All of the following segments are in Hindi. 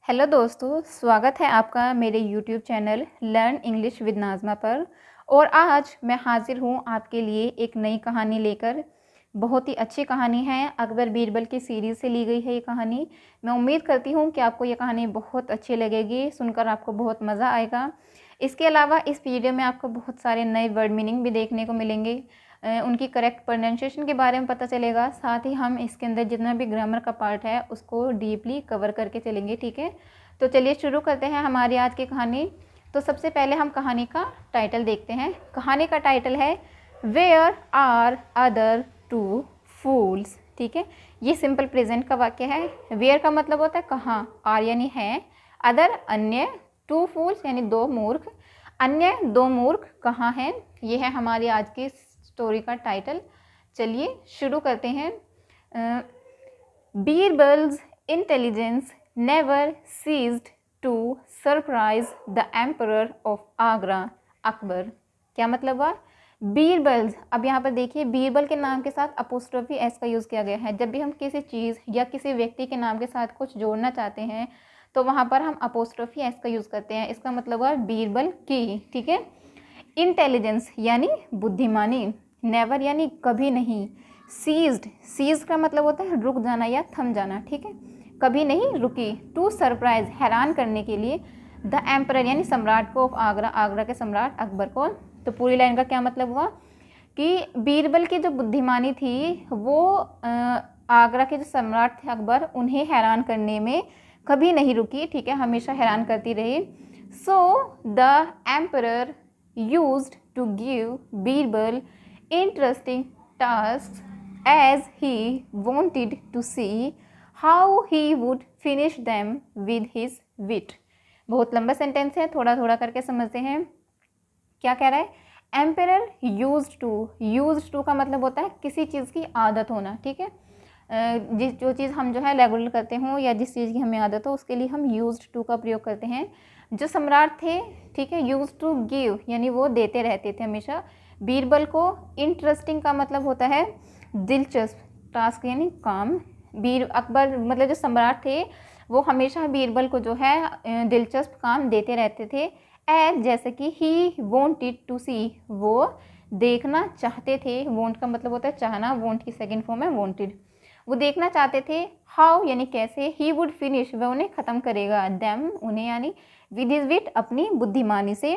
हेलो दोस्तों, स्वागत है आपका मेरे YouTube channel learn English with Nazma पर। और आज मैं हाजिर हूँ आपके लिए एक नई कहानी लेकर। बहुत ही अच्छी कहानी है, अकबर बीरबल की सीरीज़ से ली गई है ये कहानी। मैं उम्मीद करती हूँ कि आपको ये कहानी बहुत अच्छी लगेगी, सुनकर आपको बहुत मज़ा आएगा। इसके अलावा इस वीडियो में आपको बहुत सारे नए वर्ड मीनिंग भी देखने को मिलेंगे, उनकी करेक्ट प्रोनाउंसिएशन के बारे में पता चलेगा। साथ ही हम इसके अंदर जितना भी ग्रामर का पार्ट है उसको डीपली कवर करके चलेंगे, ठीक है। तो चलिए शुरू करते हैं हमारी आज की कहानी। तो सबसे पहले हम कहानी का टाइटल देखते हैं। कहानी का टाइटल है वेयर आर अदर टू फूल्स, ठीक है। ये सिंपल प्रेजेंट का वाक्य है। वेयर का मतलब होता है कहाँ, आर यानी है, अदर अन्य, टू फूल्स यानी दो मूर्ख, अन्य दो मूर्ख कहाँ हैं। ये है हमारी आज की स्टोरी का टाइटल। चलिए शुरू करते हैं। Birbal's intelligence never ceased to surprise the emperor of Agra, Akbar. क्या मतलब हुआ? बीरबल्स, अब यहाँ पर देखिए बीरबल के नाम के साथ अपोस्ट्रोफी एस का यूज़ किया गया है। जब भी हम किसी चीज़ या किसी व्यक्ति के नाम के साथ कुछ जोड़ना चाहते हैं तो वहाँ पर हम अपोस्ट्रोफी एस का यूज़ करते हैं। इसका मतलब हुआ बीरबल की, ठीक है। इंटेलिजेंस यानी बुद्धिमानी, नेवर यानी कभी नहीं, सीज्ड का मतलब होता है रुक जाना या थम जाना, ठीक है, कभी नहीं रुकी। टू सरप्राइज हैरान करने के लिए, द एम्परर यानी सम्राट को, आगरा आगरा के सम्राट अकबर को। तो पूरी लाइन का क्या मतलब हुआ कि बीरबल की जो बुद्धिमानी थी वो आगरा के जो सम्राट थे अकबर, उन्हें हैरान करने में कभी नहीं रुकी, ठीक है, हमेशा हैरान करती रही। So the emperor used to give Birbal interesting tasks as he wanted to see how he would finish them with his wit। बहुत लंबा सेंटेंस है, थोड़ा थोड़ा करके समझते हैं। क्या कह रहा है? एम्परर यूज्ड टू का मतलब होता है किसी चीज़ की आदत होना, ठीक है। जो चीज़ हम जो है रेगुलर करते हों या जिस चीज़ की हमें आदत हो उसके लिए हम यूज्ड टू का प्रयोग करते हैं। जो सम्राट थे, ठीक है, यूज टू गिव यानी वो देते रहते थे हमेशा बीरबल को। इंटरेस्टिंग का मतलब होता है दिलचस्प, टास्क यानी काम। अकबर मतलब जो सम्राट थे वो हमेशा बीरबल को जो है दिलचस्प काम देते रहते थे। एज जैसे कि ही वॉन्टेड टू सी, वो देखना चाहते थे। वॉन्ट का मतलब होता है चाहना, वॉन्ट की सेकेंड फॉर्म है वॉन्टेड। वो देखना चाहते थे। हाउ यानी कैसे, ही वुड फिनिश वह उन्हें ख़त्म करेगा, देम उन्हें यानी विद हिज विट अपनी बुद्धिमानी से,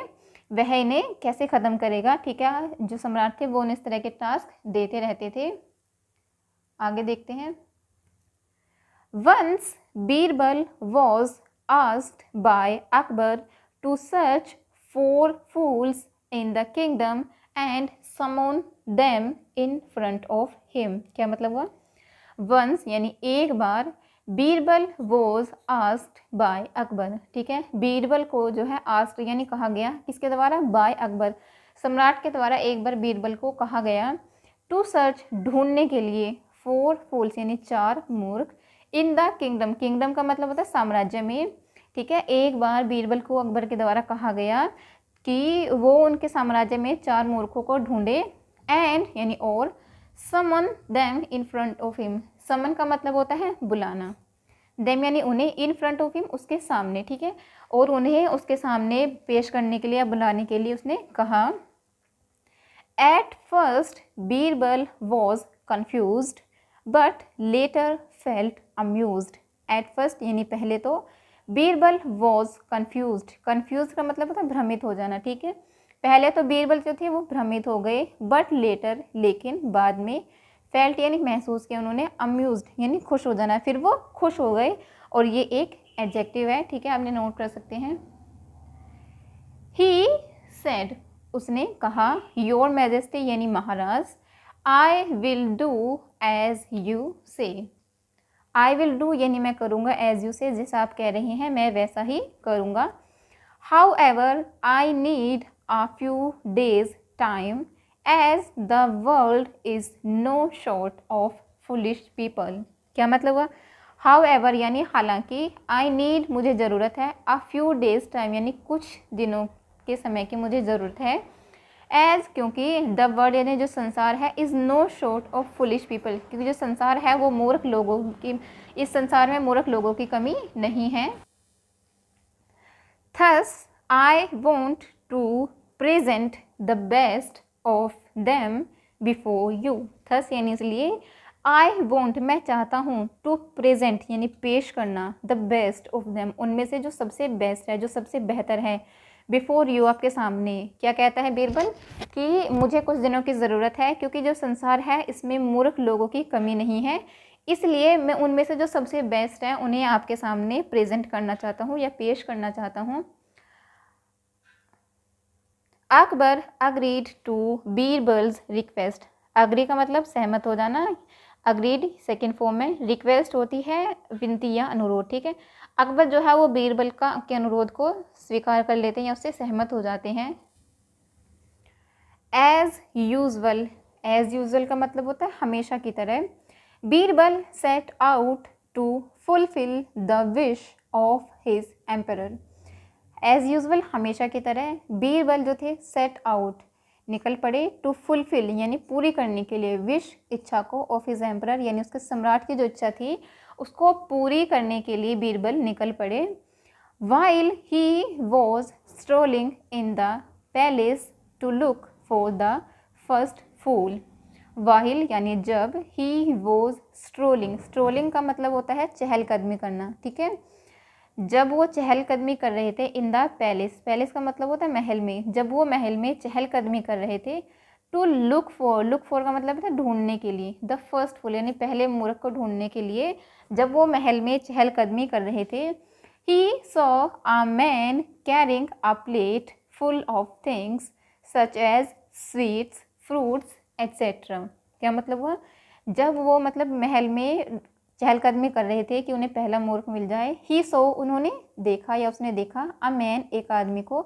वह इन्हें कैसे ख़त्म करेगा, ठीक है। जो सम्राट थे वो उन्हें इस तरह के टास्क देते रहते थे। आगे देखते हैं। Once Birbal was asked by Akbar to search for fools in the kingdom and summon them in front of him. क्या मतलब हुआ? वंस यानी एक बार, Birbal was asked by Akbar, ठीक है। बीरबल को जो है आस्क्ड यानी कहा गया, किसके द्वारा? बाय अकबर, सम्राट के द्वारा एक बार बीरबल को कहा गया। टू सर्च ढूंढने के लिए, फोर फूल्स यानी चार मूर्ख, इन द किंगडम, किंगडम का मतलब होता है साम्राज्य में, ठीक है। एक बार बीरबल को अकबर के द्वारा कहा गया कि वो उनके साम्राज्य में चार मूर्खों को ढूंढे। एंड यानी और, summon them in front of him, summon का मतलब होता है बुलाना, देम यानी उन्हें, इन फ्रंट ऑफ हिम उसके सामने, ठीक है, और उन्हें उसके सामने पेश करने के लिए या बुलाने के लिए उसने कहा। At first Birbal was confused but later felt amused. At first यानी पहले तो, बीरबल वॉज कन्फ्यूज्ड का मतलब होता है भ्रमित हो जाना, ठीक है। पहले तो बीरबल जो थे वो भ्रमित हो गए, बट लेटर लेकिन बाद में, फेल्ट यानी महसूस किया उन्होंने, अम्यूज्ड यानी खुश हो जाना, फिर वो खुश हो गए। और ये एक एडजेक्टिव है, ठीक है, आपने नोट कर सकते हैं। ही सेड उसने कहा, योर मैजेस्टी यानी महाराज, I will do as you say. I will do यानी मैं करूँगा, एज यू से जैसा आप कह रहे हैं मैं वैसा ही करूँगा। How ever I need a few days time as the world is no short of foolish people। क्या मतलब हुआ? However यानी हालांकि, I need मुझे ज़रूरत है, a few days time यानी कुछ दिनों के समय की मुझे ज़रूरत है। as क्योंकि the world यानी जो संसार है, is no short of foolish people क्योंकि जो संसार है वो मूर्ख लोगों की, इस संसार में मूर्ख लोगों की कमी नहीं है। Thus I want to present the best of them before you. Thus यानी इसलिए, आई वॉन्ट मैं चाहता हूँ, टू प्रेजेंट यानी पेश करना, द बेस्ट ऑफ देम उनमें से जो सबसे बेस्ट है, जो सबसे बेहतर है, बिफोर यू आपके सामने। क्या कहता है बीरबल कि मुझे कुछ दिनों की ज़रूरत है क्योंकि जो संसार है इसमें मूर्ख लोगों की कमी नहीं है, इसलिए मैं उनमें से जो सबसे बेस्ट है उन्हें आपके सामने प्रेजेंट करना चाहता हूँ या पेश करना चाहता हूँ। Akbar agreed to Birbal's request. Agree का मतलब सहमत हो जाना, अग्रीड सेकेंड फॉर्म में, रिक्वेस्ट होती है विनती या अनुरोध, ठीक है। अकबर जो है वो बीरबल के अनुरोध को स्वीकार कर लेते हैं या उससे सहमत हो जाते हैं। एज यूजल, एज यूजल का मतलब होता है हमेशा की तरह। Birbal set out to fulfil the wish of his emperor. As usual हमेशा की तरह बीरबल जो थे सेट आउट निकल पड़े, टू फुलफिल यानी पूरी करने के लिए, विश इच्छा को, ऑफ हिज एम्परर यानी उसके सम्राट की जो इच्छा थी उसको पूरी करने के लिए बीरबल निकल पड़े। While he was strolling in the palace to look for the first fool. While यानी जब, ही वॉज स्ट्रोलिंग, स्ट्रोलिंग का मतलब होता है चहलकदमी करना, ठीक है। जब वो चहलकदमी कर रहे थे इन द पैलेस, पैलेस का मतलब होता है महल में, जब वो महल में चहलकदमी कर रहे थे, to look for, look for का मतलब है ढूंढने के लिए, द फर्स्ट फूल यानी पहले मूर्ख को ढूंढने के लिए जब वो महल में चहलकदमी कर रहे थे। He saw a man carrying a plate full of things such as sweets, fruits etcetera. क्या मतलब हुआ, जब वो मतलब महल में चहलकदमी कर रहे थे कि उन्हें पहला मूर्ख मिल जाए। ही सो उन्होंने देखा या उसने देखा, अ मैन एक आदमी को,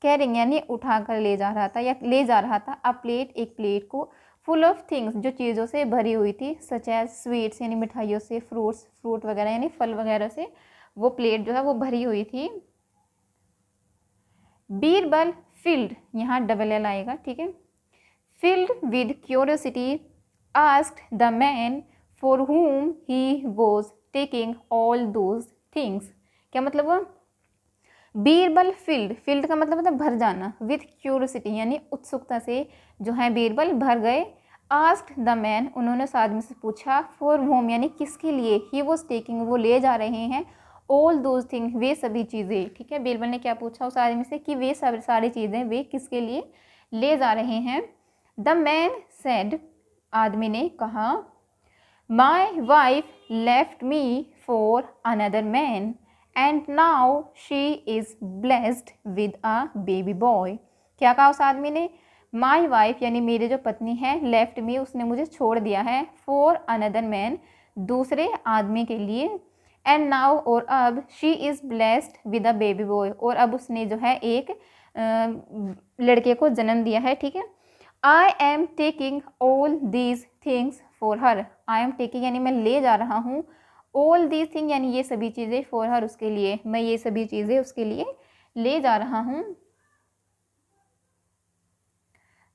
कैरिंग यानी उठा कर ले जा रहा था या ले जा रहा था, अ प्लेट एक प्लेट को, फुल ऑफ थिंग्स जो चीज़ों से भरी हुई थी, सच एज स्वीट्स यानी मिठाइयों से, फ्रूट्स फ्रूट वगैरह यानी फल वगैरह से वो प्लेट जो है वो भरी हुई थी। बीरबल फिल्ड, यहाँ डबल एल आएगा, ठीक है। Filled with curiosity asked the man for whom he was taking all those things। क्या मतलब हुआ, बीरबल फिल्ड, फिल्ड का मतलब होता है भर जाना, विथ क्यूरियोसिटी यानी उत्सुकता से जो है बीरबल भर गए। आस्क्ड द मैन उन्होंने उस आदमी से पूछा, फॉर whom यानी किसके लिए, ही वॉज टेकिंग वो ले जा रहे हैं, ऑल दोज थिंग वे सभी चीज़ें, ठीक है। बीरबल ने क्या पूछा उस आदमी से कि वे सब सारी चीज़ें वे किसके लिए ले जा रहे हैं। द मैन सेड आदमी ने कहा, My wife left me for another man and now she is blessed with a baby boy। क्या कहा उस आदमी ने, My wife यानी मेरी जो पत्नी है, left me उसने मुझे छोड़ दिया है, for another man दूसरे आदमी के लिए, and now और अब she is blessed with a baby boy और अब उसने जो है एक लड़के को जन्म दिया है, ठीक है। I am taking all these things for her। I am taking यानी मैं ले जा रहा हूँ, all these things यानी ये सभी चीज़ें, for her उसके लिए, मैं ये सभी चीज़ें उसके लिए ले जा रहा हूँ।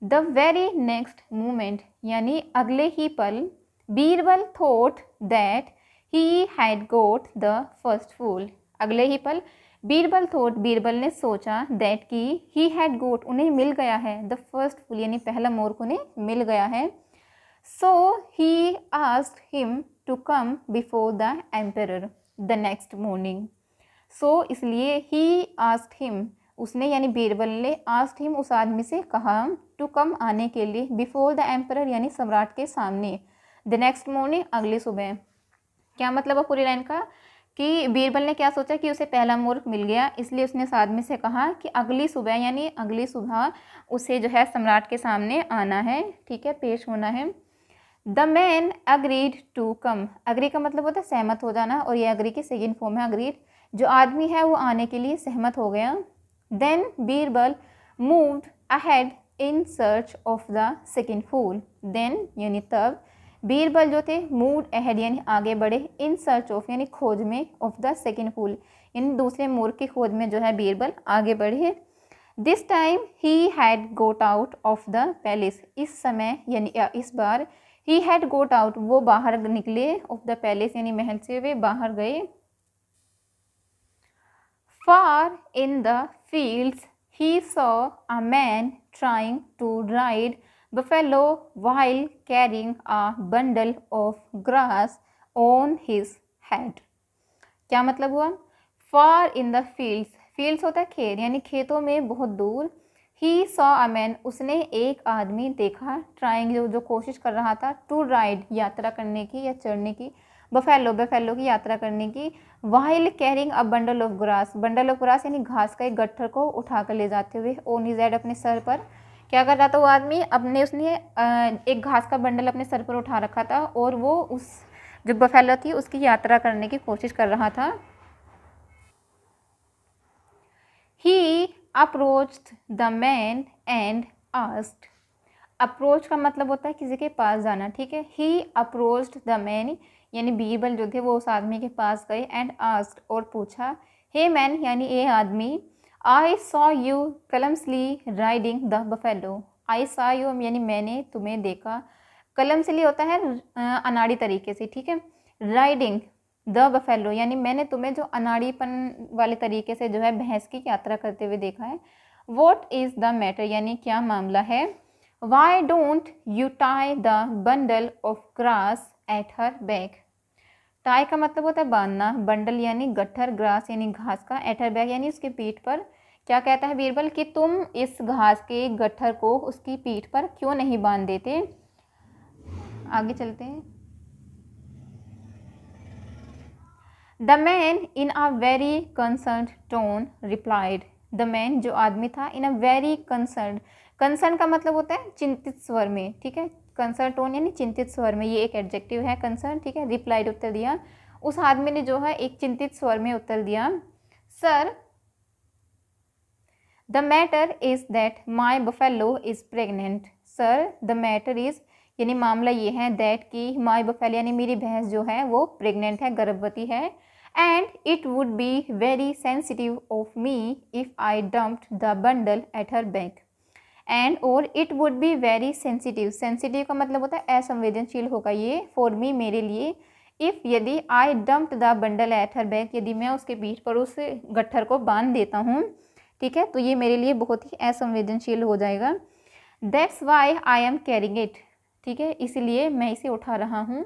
The very next moment यानी अगले ही पल, Birbal thought that he had got the first fool। अगले ही पल बीरबल थॉट बीरबल ने सोचा, दैट कि ही हैड गोट उन्हें मिल गया है, द फर्स्ट फूल यानी पहला मूर्ख उन्हें मिल गया है। So he asked him to come before the emperor the next morning. So इसलिए ही आस्क्ड हिम उसने यानी बीरबल ने आस्क्ड हिम उस आदमी से कहा, टू कम आने के लिए, बिफोर द एम्परर यानी सम्राट के सामने, द नेक्स्ट मॉर्निंग अगली सुबह। क्या मतलब है पूरी लाइन का कि बीरबल ने क्या सोचा कि उसे पहला मूर्ख मिल गया, इसलिए उसने उस आदमी से कहा कि अगली सुबह यानी अगली सुबह उसे जो है सम्राट के सामने आना है, ठीक है, पेश होना है। The man agreed to come, agree का मतलब होता है सहमत हो जाना और ये अग्री की सेकेंड फॉर्म है अग्रीड, जो आदमी है वो आने के लिए सहमत हो गया। Then Birbal moved ahead in search of the second fool. Then यानी तब बीरबल जो थे मूव्ड अहेड यानी आगे बढ़े, इन सर्च ऑफ यानी खोज में, ऑफ द सेकेंड फूल यानी दूसरे मूर्ख की खोज में जो है बीरबल आगे बढ़े। This time he had got out of the palace, इस समय यानी इस बार ही हैड गोट आउट वो बाहर निकले, ऑफ द पैलेस यानी महल से वे बाहर गए। Far in the fields he saw a man trying to ride buffalo while carrying a bundle of grass on his head. क्या मतलब हुआ? Far in the fields, fields होता है खेत, यानी खेतों में बहुत दूर. He saw a man, उसने एक आदमी देखा, trying जो कोशिश कर रहा था, to ride यात्रा करने की या चढ़ने की, buffalo की यात्रा करने की, while carrying a bundle of grass यानी घास का एक गट्ठर को उठा कर ले जाते हुए, on his head अपने सर पर. क्या कर रहा था वो आदमी? उसने एक घास का बंडल अपने सर पर उठा रखा था और वो उस जो बफेलो थी उसकी यात्रा करने की कोशिश कर रहा था. He approached the man and asked. Approach का मतलब होता है किसी के पास जाना, ठीक है. He approached the man यानी बीरबल जो थे वो उस आदमी के पास गए, and asked और पूछा, hey man यानी ए आदमी, I saw you clumsily riding the buffalo. I saw you यानी मैंने तुम्हें देखा, clumsily होता है अनाड़ी तरीके से, ठीक है. Riding the buffalo यानी मैंने तुम्हें जो अनाड़ीपन वाले तरीके से जो है भैंस की यात्रा करते हुए देखा है. What is the matter यानी क्या मामला है. Why don't you tie the bundle of grass at her back. tie का मतलब होता है बांधना, बंडल यानी गट्ठर, ग्रास यानी घास का, at her back यानी उसके पीठ पर. क्या कहता है बीरबल कि तुम इस घास के गट्ठर को उसकी पीठ पर क्यों नहीं बांध देते. आगे चलते हैं. The man in a very concerned tone replied. The man जो आदमी था in a very concerned, concerned का मतलब होता है चिंतित स्वर में, ठीक है. concerned tone यानी चिंतित स्वर में, ये एक एडजेक्टिव है concerned, ठीक है. replied उत्तर दिया, उस आदमी ने जो है एक चिंतित स्वर में उत्तर दिया. Sir the matter is that my buffalo is pregnant. Sir the matter is यानी मामला ये है, that कि my buffalo यानी मेरी भैंस जो है वो प्रेग्नेंट है, गर्भवती है. and it would be very sensitive of me if I dumped the bundle at her back. and और it would be very sensitive, sensitive का मतलब होता है असंवेदनशील होगा ये, for me मेरे लिए, if यदि I dumped the bundle at her back यदि मैं उसके पीठ पर उस गट्ठर को बांध देता हूँ, ठीक है, तो ये मेरे लिए बहुत ही असंवेदनशील हो जाएगा. That's why I am carrying it, ठीक है, इसलिए मैं इसे उठा रहा हूँ.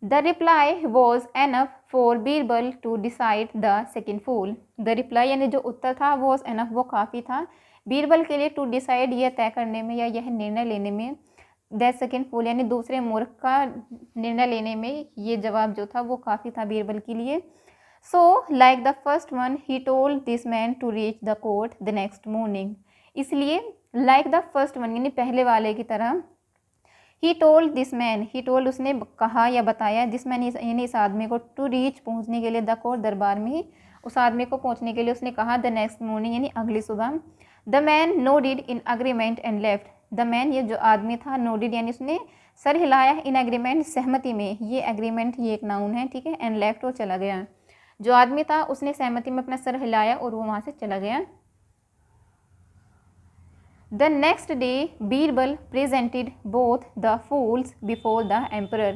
The reply was enough for Birbal to decide the second fool. The reply यानी जो उत्तर था was enough वो काफ़ी था बीरबल के लिए to decide यह तय करने में या यह निर्णय लेने में. The second fool यानी दूसरे मूर्ख का निर्णय लेने में ये जवाब जो था वो काफ़ी था बीरबल के लिए. So like the first one he told this man to reach the court the next morning. इसलिए like the first one यानी पहले वाले की तरह he told this man, he told उसने कहा या बताया, this man यानी इस आदमी को, to reach पहुंचने के लिए, the court दरबार में, उस आदमी को पहुंचने के लिए उसने कहा the next morning यानी अगली सुबह. the man nodded in agreement and left. the man ये जो आदमी था nodded यानी उसने सर हिलाया, in agreement सहमति में, ये agreement ये एक नाउन है, ठीक है, and left वो चला गया. जो आदमी था उसने सहमति में अपना सर हिलाया और वो वहाँ से चला गया. The next day Birbal presented both the fools before the emperor.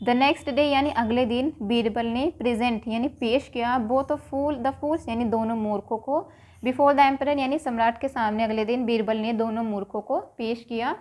The next day यानी अगले दिन बीरबल ने present यानी पेश किया both the fools यानी दोनों मूर्खों को, before the emperor यानी सम्राट के सामने अगले दिन बीरबल ने दोनों मूर्खों को पेश किया.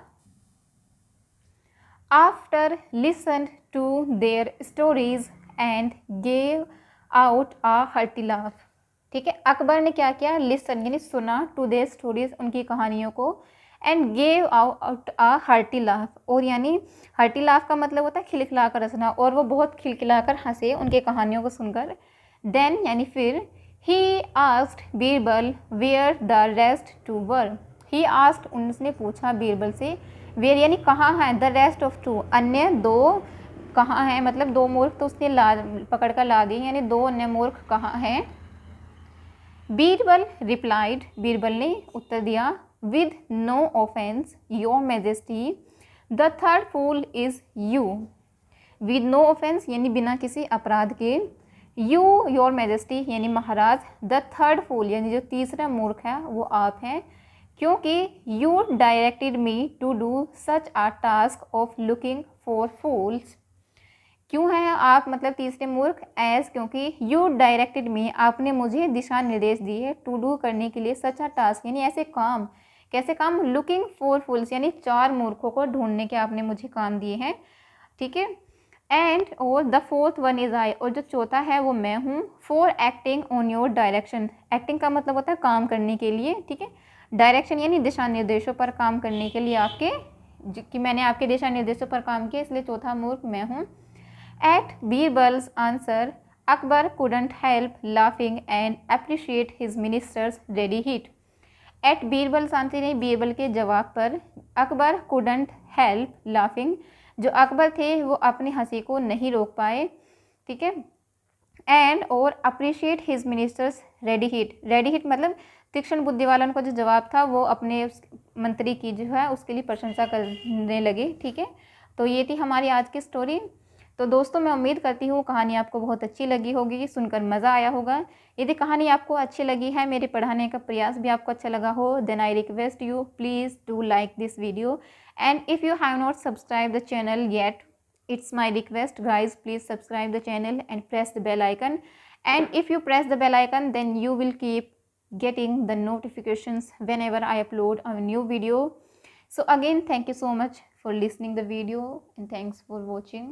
After listened to their stories and gave out a hearty laugh. ठीक है, अकबर ने क्या किया, लिसन यानी सुना, टू देयर स्टोरीज उनकी कहानियों को, and gave out a hearty laugh, और यानी हार्टी लाफ का मतलब होता है खिलखिलाकर हंसना, और वो बहुत खिलखिलाकर हंसे उनके कहानियों को सुनकर. देन यानी फिर, he asked Birbal where the rest two were. He asked उसने पूछा बीरबल से, वेयर यानी कहाँ है, द रेस्ट ऑफ टू अन्य दो कहाँ हैं, मतलब दो मूर्ख तो उसने पकड़ कर ला दिए, यानी दो अन्य मूर्ख कहाँ हैं. बीरबल रिप्लाइड बीरबल ने उत्तर दिया, with no offence your majesty the third fool is you. With no offence यानी बिना किसी अपराध के, यू योर मैजेस्टी यानी महाराज, द थर्ड फूल यानी जो तीसरा मूर्ख है वो आप हैं, क्योंकि you directed me to do such a task of looking for fools. क्यों है आप मतलब तीसरे मूर्ख? एज क्योंकि यू डायरेक्टेड मी, आपने मुझे दिशा निर्देश दिए, टू डू करने के लिए, सच अ टास्क यानी ऐसे काम, कैसे काम? लुकिंग फॉर फूल्स यानी 4 मूर्खों को ढूंढने के आपने मुझे काम दिए हैं, ठीक है। एंड और the fourth one is I, और जो चौथा है वो मैं हूँ। For acting on your direction, acting का मतलब होता है काम करने के लिए, ठीक है। डायरेक्शन यानी दिशा निर्देशों पर काम करने के लिए आपके, कि मैंने आपके दिशा निर्देशों पर काम किया, इसलिए चौथा मूर्ख मैं हूँ। At Birbal's answer Akbar couldn't help laughing and appreciate his minister's ready heat. At Birbal's answer नहीं, बीरबल के जवाब पर अकबर couldn't help laughing, जो अकबर थे वो अपनी हंसी को नहीं रोक पाए, ठीक है। एंड और appreciate his ministers ready heat, ready heat मतलब तीक्ष्ण बुद्धि वालों का जो जवाब था वो अपने मंत्री की जो है उसके लिए प्रशंसा करने लगे, ठीक है। तो ये थी हमारी आज की स्टोरी। तो दोस्तों मैं उम्मीद करती हूँ कहानी आपको बहुत अच्छी लगी होगी, सुनकर मज़ा आया होगा। यदि कहानी आपको अच्छी लगी है, मेरे पढ़ाने का प्रयास भी आपको अच्छा लगा हो, then I request you please do like this video, and if you have not subscribe the channel yet, it's my request guys, please subscribe the channel and press the bell icon, and if you press the bell icon then you will keep getting the notifications whenever I upload a new video. So again, thank you so much for listening the video and thanks for watching.